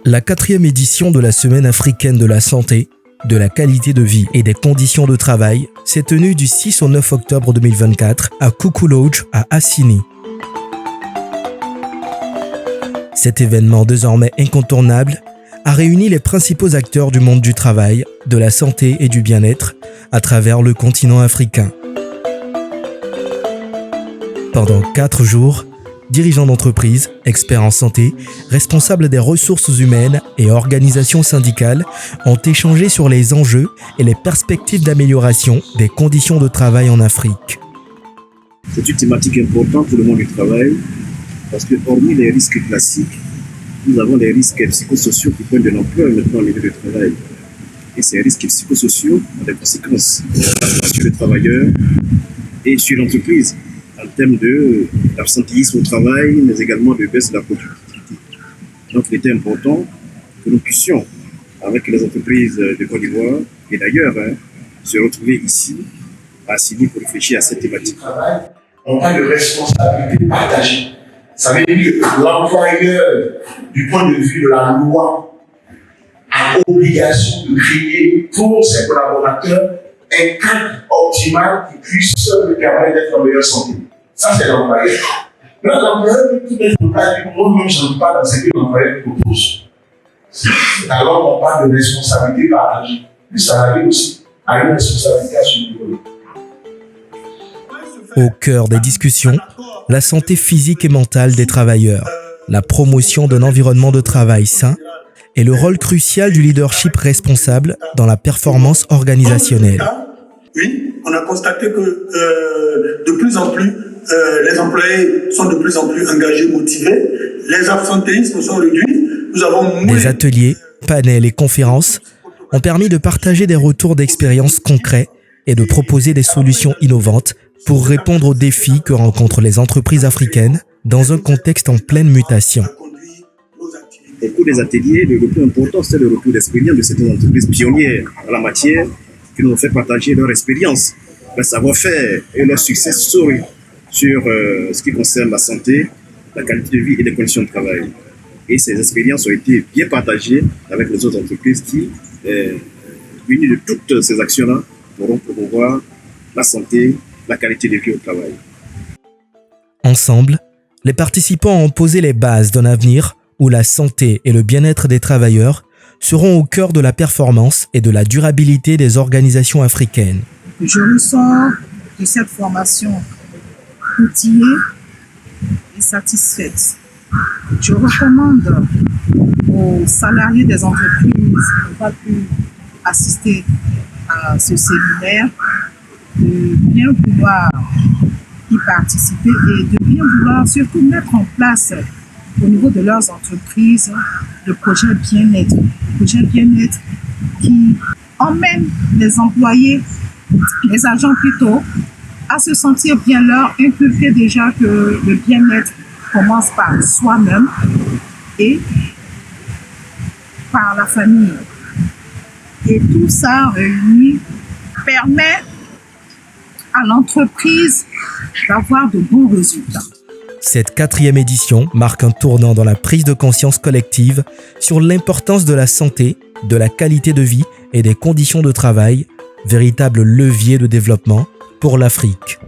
La 4e édition de la Semaine africaine de la santé, de la qualité de vie et des conditions de travail s'est tenue du 6 au 9 octobre 2024 à Coucou Lodge à Assini. Cet événement désormais incontournable a réuni les principaux acteurs du monde du travail, de la santé et du bien-être à travers le continent africain. Pendant 4 jours, dirigeants d'entreprises, experts en santé, responsables des ressources humaines et organisations syndicales ont échangé sur les enjeux et les perspectives d'amélioration des conditions de travail en Afrique. C'est une thématique importante pour le monde du travail parce que, hormis les risques classiques, nous avons les risques psychosociaux qui prennent de l'ampleur maintenant au milieu du travail. Et ces risques psychosociaux ont des conséquences sur les travailleurs et sur l'entreprise en termes d'absentéisme au travail, mais également de baisse de la productivité. Donc, il était important que nous puissions, avec les entreprises de Côte d'Ivoire et d'ailleurs, se retrouver ici à Assini pour réfléchir à cette thématique. On parle de responsabilité partagée. Ça veut dire que l'employeur, du point de vue de la loi, a obligation de créer pour ses collaborateurs un cadre optimal qui puisse lui permettre d'être en meilleure santé. Ça, c'est l'employeur. L'employeur peut tout mettre en place du monde, même je ne pas dans ce que l'employeur propose. Alors, on parle de responsabilité partagée. Le salarié aussi a une responsabilité à ce niveau-là. Au cœur des discussions, la santé physique et mentale des travailleurs, la promotion d'un environnement de travail sain et le rôle crucial du leadership responsable dans la performance organisationnelle. Oui, on a constaté que de plus en plus, les employés sont de plus en plus engagés, motivés, les absentéismes sont réduits, nous avons... Des ateliers, panels et conférences ont permis de partager des retours d'expériences concrets et de proposer des solutions innovantes pour répondre aux défis que rencontrent les entreprises africaines dans un contexte en pleine mutation. Au cours des ateliers, le plus important, c'est le retour d'expérience de certaines entreprises pionnières en la matière qui nous ont fait partager leur expérience, leur savoir-faire et leur succès story sur ce qui concerne la santé, la qualité de vie et les conditions de travail. Et ces expériences ont été bien partagées avec les autres entreprises qui, unies de toutes ces actions-là, pourront promouvoir la santé, la qualité de vie au travail. Ensemble, les participants ont posé les bases d'un avenir où la santé et le bien-être des travailleurs seront au cœur de la performance et de la durabilité des organisations africaines. Je ressors de cette formation outillée et satisfaite. Je recommande aux salariés des entreprises qui n'ont pas pu assister à ce séminaire de bien vouloir y participer et de bien vouloir surtout mettre en place au niveau de leurs entreprises le projet bien-être. Le projet bien-être qui emmène les employés, les agents plutôt, à se sentir bien leur inculquer déjà que le bien-être commence par soi-même et par la famille. Et tout ça réuni permet à l'entreprise d'avoir de bons résultats. Cette 4e édition marque un tournant dans la prise de conscience collective sur l'importance de la santé, de la qualité de vie et des conditions de travail, véritable levier de développement pour l'Afrique.